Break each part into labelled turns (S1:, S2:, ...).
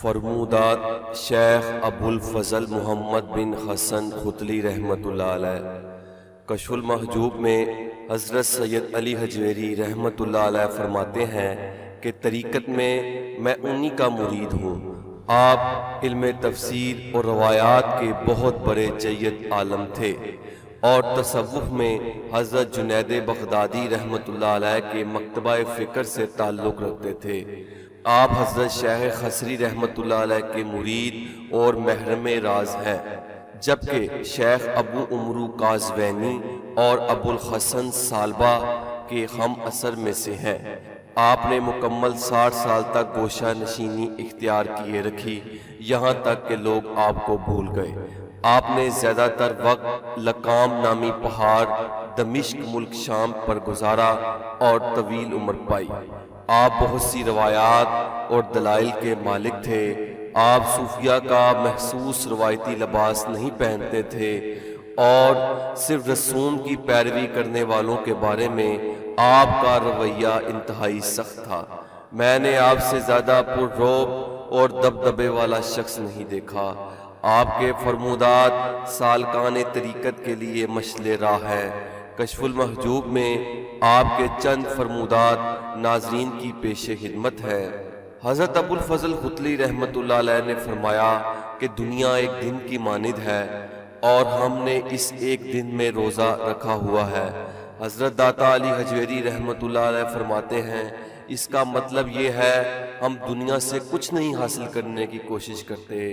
S1: فرمودات شیخ ابو الفضل محمد بن حسن ختلی رحمۃ اللہ علیہ۔ کشف المحجوب میں حضرت سید علی حجویری رحمۃ اللہ علیہ فرماتے ہیں کہ طریقت میں انہی کا مرید ہوں۔ آپ علم تفسیر اور روایات کے بہت بڑے جید عالم تھے اور تصوف میں حضرت جنید بغدادی رحمۃ اللہ علیہ کے مکتبہ فکر سے تعلق رکھتے تھے۔ آپ حضرت شیخ خسری رحمۃ اللہ علیہ کے مرید اور محرم راز ہیں، جبکہ شیخ ابو عمرو قازوینی اور ابو الحسن سالبہ کے ہم اثر میں سے ہیں۔ آپ نے مکمل 60 سال تک گوشہ نشینی اختیار کیے رکھی، یہاں تک کہ لوگ آپ کو بھول گئے۔ آپ نے زیادہ تر وقت لقام نامی پہاڑ دمشق ملک شام پر گزارا اور طویل عمر پائی۔ آپ بہت سی روایات اور دلائل کے مالک تھے۔ آپ صوفیہ کا محسوس روایتی لباس نہیں پہنتے تھے اور صرف رسوم کی پیروی کرنے والوں کے بارے میں آپ کا رویہ انتہائی سخت تھا۔ میں نے آپ سے زیادہ پررعب اور دبدبے والا شخص نہیں دیکھا۔ آپ کے فرمودات سالکان طریقت کے لیے مشعل راہ ہے۔ کشف المحجوب میں آپ کے چند فرمودات ناظرین کی پیش خدمت ہے۔ حضرت ابو الفضل ختلی رحمۃ اللہ علیہ نے فرمایا کہ دنیا ایک دن کی مانند ہے اور ہم نے اس ایک دن میں روزہ رکھا ہوا ہے۔ حضرت داتا علی حجویری رحمۃ اللہ علیہ فرماتے ہیں، اس کا مطلب یہ ہے ہم دنیا سے کچھ نہیں حاصل کرنے کی کوشش کرتے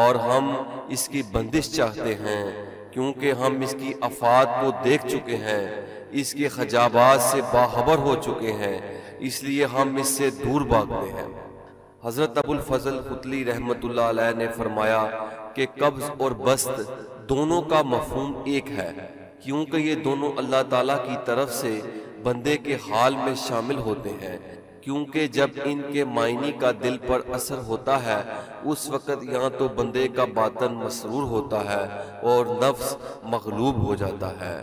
S1: اور ہم اس کی بندش چاہتے ہیں، کیونکہ ہم اس کی آفات کو دیکھ چکے ہیں، اس کے خجابات سے باخبر ہو چکے ہیں، اس لیے ہم اس سے دور بھاگتے ہیں۔ حضرت ابو الفضل ختلی رحمۃ اللہ علیہ نے فرمایا کہ قبض اور بسط دونوں کا مفہوم ایک ہے، کیونکہ یہ دونوں اللہ تعالیٰ کی طرف سے بندے کے حال میں شامل ہوتے ہیں، کیونکہ جب ان کے معنی کا دل پر اثر ہوتا ہے اس وقت یہاں تو بندے کا باطن مسرور ہوتا ہے اور نفس مغلوب ہو جاتا ہے،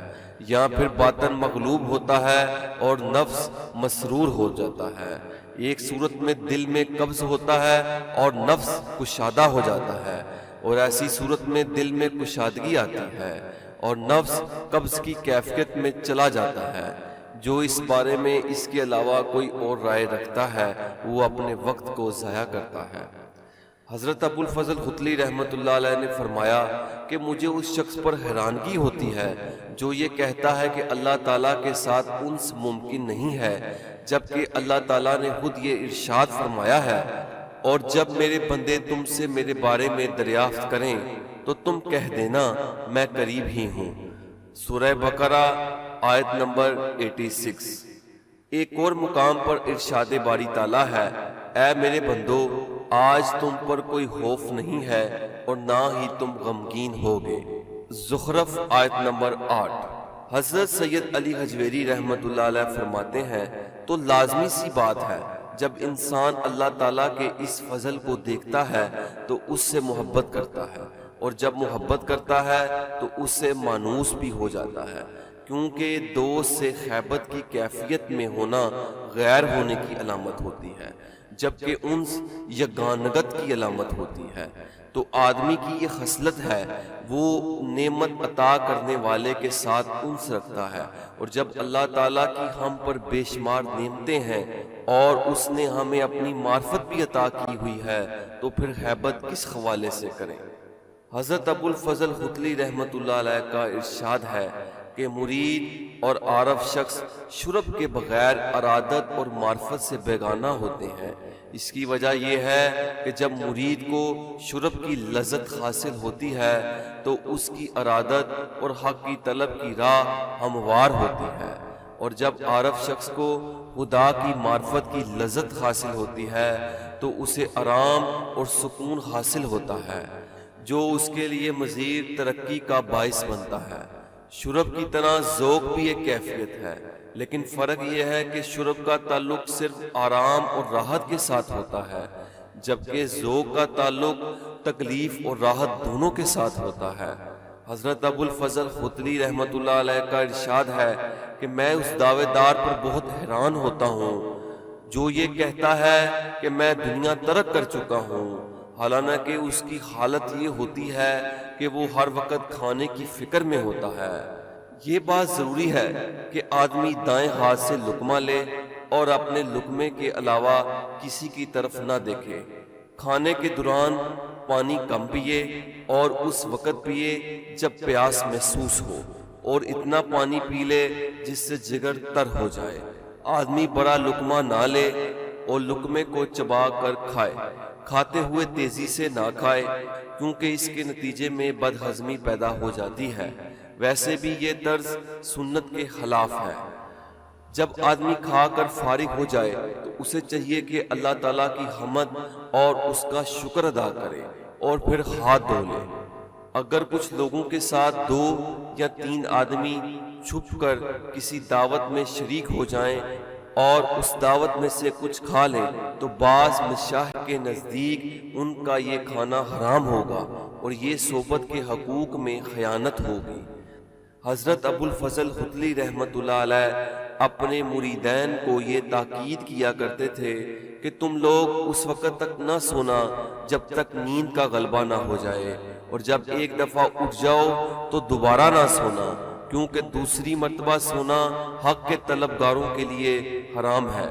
S1: یا پھر باطن مغلوب ہوتا ہے اور نفس مسرور ہو جاتا ہے۔ ایک صورت میں دل میں قبض ہوتا ہے اور نفس کشادہ ہو جاتا ہے، اور ایسی صورت میں دل میں کشادگی آتی ہے اور نفس قبض کی کیفیت میں چلا جاتا ہے۔ جو اس بارے میں اس کے علاوہ کوئی اور رائے رکھتا ہے وہ اپنے وقت کو ضائع کرتا ہے۔ حضرت ابو الفضل ختلی رحمۃ اللہ علیہ نے فرمایا کہ مجھے اس شخص پر حیرانگی ہوتی ہے جو یہ کہتا ہے کہ اللہ تعالیٰ کے ساتھ انس ممکن نہیں ہے، جبکہ اللہ تعالیٰ نے خود یہ ارشاد فرمایا ہے، اور جب میرے بندے تم سے میرے بارے میں دریافت کریں تو تم کہہ دینا میں قریب ہی ہوں۔ سورہ بقرہ آیت نمبر 86۔ ایک اور مقام پر ارشاد باری تعالیٰ ہے، اے میرے بندو آج تم پر کوئی خوف نہیں ہے اور نہ ہی تم غمگین ہوگے۔ زخرف آیت نمبر 8۔ حضرت سید علی حجویری رحمۃ اللہ علیہ فرماتے ہیں، تو لازمی سی بات ہے جب انسان اللہ تعالیٰ کے اس فضل کو دیکھتا ہے تو اس سے محبت کرتا ہے، اور جب محبت کرتا ہے تو اس سے مانوس بھی ہو جاتا ہے، کیونکہ دوست سے خیبت کی کیفیت میں ہونا غیر ہونے کی علامت ہوتی ہے، جبکہ انس یگانگت کی علامت ہوتی ہے۔ تو آدمی کی یہ خصلت ہے، وہ نعمت عطا کرنے والے کے ساتھ انس رکھتا ہے، اور جب اللہ تعالیٰ کی ہم پر بے شمار نعمتیں ہیں اور اس نے ہمیں اپنی معرفت بھی عطا کی ہوئی ہے تو پھر خیبت کس حوالے سے کریں۔ حضرت ابو الفضل ختلی رحمۃ اللہ علیہ کا ارشاد ہے کہ مرید اور عارف شخص شرب کے بغیر ارادت اور معرفت سے بیگانہ ہوتے ہیں۔ اس کی وجہ یہ ہے کہ جب مرید کو شرب کی لذت حاصل ہوتی ہے تو اس کی ارادت اور حق کی طلب کی راہ ہموار ہوتی ہے، اور جب عارف شخص کو خدا کی معرفت کی لذت حاصل ہوتی ہے تو اسے آرام اور سکون حاصل ہوتا ہے، جو اس کے لیے مزید ترقی کا باعث بنتا ہے۔ شرب کی طرح ذوق بھی ایک کیفیت ہے، لیکن فرق یہ ہے کہ شرب کا تعلق صرف آرام اور راحت کے ساتھ ہوتا ہے، جبکہ ذوق کا تعلق تکلیف اور راحت دونوں کے ساتھ ہوتا ہے۔ حضرت ابو الفضل ختلی رحمۃ اللہ علیہ کا ارشاد ہے کہ میں اس دعوے دار پر بہت حیران ہوتا ہوں جو یہ کہتا ہے کہ میں دنیا ترک کر چکا ہوں حالانکہ اس کی حالت یہ ہوتی ہے کہ وہ ہر وقت کھانے کی فکر میں ہوتا ہے۔ یہ بات ضروری ہے کہ آدمی دائیں ہاتھ سے لقمہ لے اور اپنے لقمے کے علاوہ کسی کی طرف نہ دیکھے۔ کھانے کے دوران پانی کم پیے اور اس وقت پیے جب پیاس محسوس ہو، اور اتنا پانی پی لے جس سے جگر تر ہو جائے۔ آدمی بڑا لقمہ نہ لے اور لقمے کو چبا کر کھائے۔ کھاتے ہوئے تیزی سے نہ کھائے کیونکہ اس کے نتیجے میں بد ہضمی پیدا ہو جاتی ہے۔ ویسے بھی یہ طرز سنت کے خلاف ہے۔ جب آدمی کھا کر فارغ ہو جائے تو اسے چاہیے کہ اللہ تعالیٰ کی حمد اور اس کا شکر ادا کرے اور پھر ہاتھ دھو لے۔ اگر کچھ لوگوں کے ساتھ 2 یا 3 آدمی چھپ کر کسی دعوت میں شریک ہو جائیں اور اس دعوت میں سے کچھ کھا لیں تو بعض مشائخ کے نزدیک ان کا یہ کھانا حرام ہوگا اور یہ صحبت کے حقوق میں خیانت ہوگی۔ حضرت ابو الفضل ختلی رحمۃ اللہ علیہ اپنے مریدین کو یہ تاکید کیا کرتے تھے کہ تم لوگ اس وقت تک نہ سونا جب تک نیند کا غلبہ نہ ہو جائے، اور جب ایک دفعہ اٹھ جاؤ تو دوبارہ نہ سونا، کیونکہ دوسری مرتبہ سونا حق کے طلبگاروں کے لیے حرام ہے۔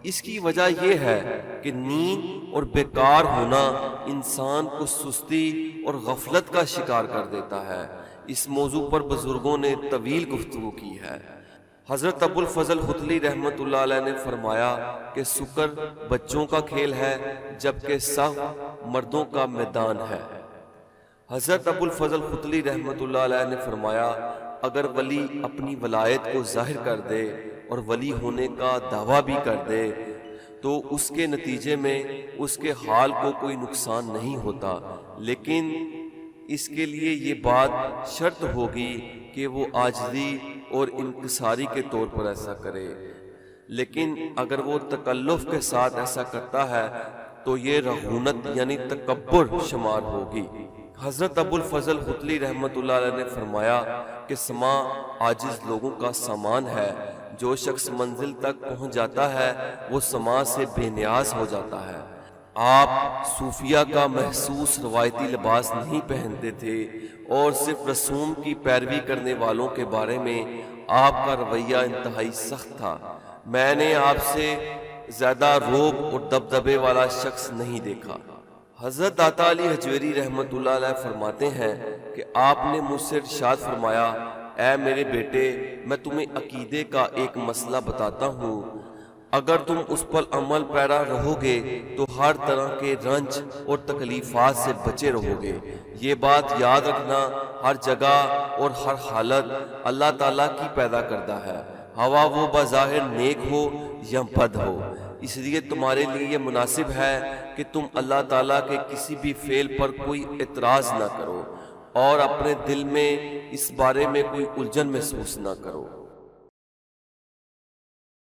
S1: اس کی وجہ یہ ہے کہ نیند اور بیکار ہونا انسان کو سستی اور غفلت کا شکار کر دیتا ہے۔ اس موضوع پر بزرگوں نے طویل گفتگو کی ہے۔ حضرت ابو الفضل ختلی رحمۃ اللہ علیہ نے فرمایا کہ سکر بچوں کا کھیل ہے جبکہ سہو مردوں کا میدان ہے۔ حضرت ابو الفضل ختلی رحمۃ اللہ علیہ نے فرمایا اگر ولی اپنی ولایت کو ظاہر کر دے اور ولی ہونے کا دعویٰ بھی کر دے تو اس کے نتیجے میں اس کے حال کو کوئی نقصان نہیں ہوتا، لیکن اس کے لیے یہ بات شرط ہوگی کہ وہ عاجزی اور انکساری کے طور پر ایسا کرے۔ لیکن اگر وہ تکلف کے ساتھ ایسا کرتا ہے تو یہ رغونت یعنی تکبر شمار ہوگی۔ حضرت ابو الفضل ختلی رحمۃ اللہ علیہ نے فرمایا کہ سماع عاجز لوگوں کا سامان ہے۔ جو شخص منزل تک پہنچ جاتا ہے وہ سماع سے بے نیاز ہو جاتا ہے۔ آپ صوفیہ کا محسوس روایتی لباس نہیں پہنتے تھے اور صرف رسوم کی پیروی کرنے والوں کے بارے میں آپ کا رویہ انتہائی سخت تھا۔ میں نے آپ سے زیادہ روب اور دبدبے والا شخص نہیں دیکھا۔ حضرت داتا علی حجویری رحمۃ اللہ علیہ فرماتے ہیں کہ آپ نے مجھ سے ارشاد فرمایا اے میرے بیٹے، میں تمہیں عقیدے کا ایک مسئلہ بتاتا ہوں، اگر تم اس پر عمل پیرا رہو گے تو ہر طرح کے رنج اور تکلیفات سے بچے رہو گے۔ یہ بات یاد رکھنا، ہر جگہ اور ہر حالت اللہ تعالیٰ کی پیدا کردہ ہے، ہوا وہ بظاہر نیک ہو یا بد ہو۔ اس لیے تمہارے لیے یہ مناسب ہے کہ تم اللہ تعالیٰ کے کسی بھی فعل پر کوئی اعتراض نہ کرو اور اپنے دل میں اس بارے میں کوئی الجھن محسوس نہ کرو۔